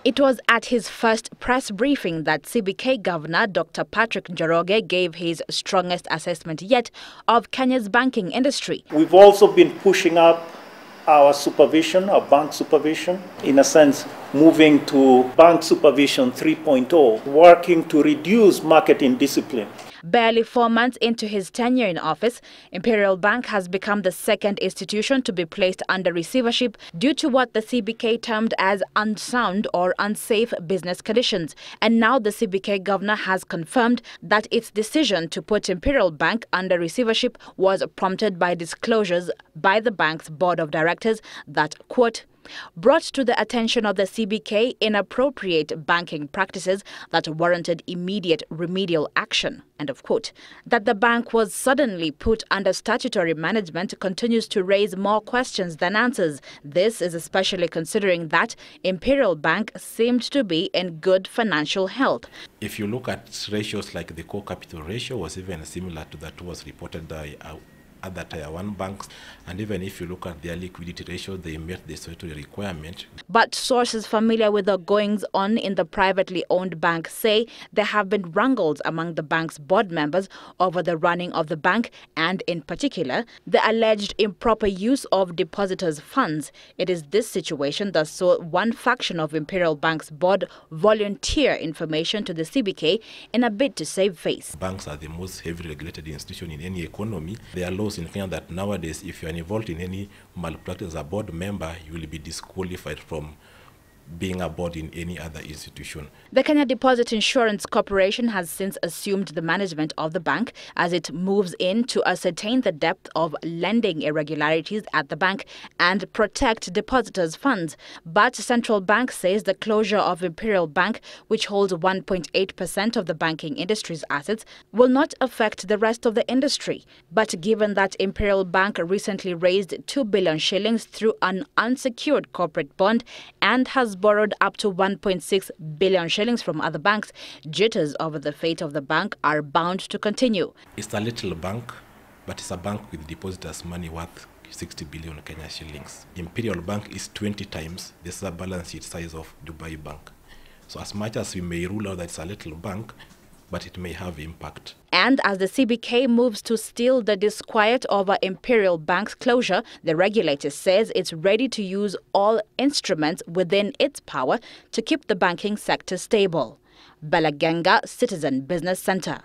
It was at his first press briefing that CBK Governor Dr. Patrick Njoroge gave his strongest assessment yet of Kenya's banking industry. We've also been pushing up our supervision, our bank supervision, in a sense, moving to bank supervision 3.0, working to reduce market indiscipline. Barely 4 months into his tenure in office, Imperial Bank has become the second institution to be placed under receivership due to what the CBK termed as unsound or unsafe business conditions. And now the CBK governor has confirmed that its decision to put Imperial Bank under receivership was prompted by disclosures by the bank's board of directors that, quote, brought to the attention of the CBK inappropriate banking practices that warranted immediate remedial action, end of quote. That the bank was suddenly put under statutory management continues to raise more questions than answers. This is especially considering that Imperial Bank seemed to be in good financial health. If you look at ratios like the core capital ratio was even similar to that was reported by other Tier 1 banks, and even if you look at their liquidity ratio, they met the statutory requirement. But sources familiar with the goings-on in the privately owned bank say there have been wrangles among the bank's board members over the running of the bank and, in particular, the alleged improper use of depositors' funds. It is this situation that saw one faction of Imperial Bank's board volunteer information to the CBK in a bid to save face. Banks are the most heavily regulated institution in any economy. There are laws in Kenya that nowadays, if you are involved in any malpractice as a board member, you will be disqualified from being a board in any other institution. The Kenya Deposit Insurance Corporation has since assumed the management of the bank as it moves in to ascertain the depth of lending irregularities at the bank and protect depositors' funds. But Central Bank says the closure of Imperial Bank, which holds 1.8% of the banking industry's assets, will not affect the rest of the industry. But given that Imperial Bank recently raised 2 billion shillings through an unsecured corporate bond and has borrowed up to 1.6 billion shillings from other banks, jitters over the fate of the bank are bound to continue. It's a little bank, but it's a bank with depositors' money worth 60 billion Kenya shillings. Imperial Bank is 20 times the balance sheet size of Dubai Bank. So as much as we may rule out that it's a little bank, but it may have impact. And as the CBK moves to still the disquiet over Imperial Bank's closure, the regulator says it's ready to use all instruments within its power to keep the banking sector stable. Balagenga Citizen Business Center.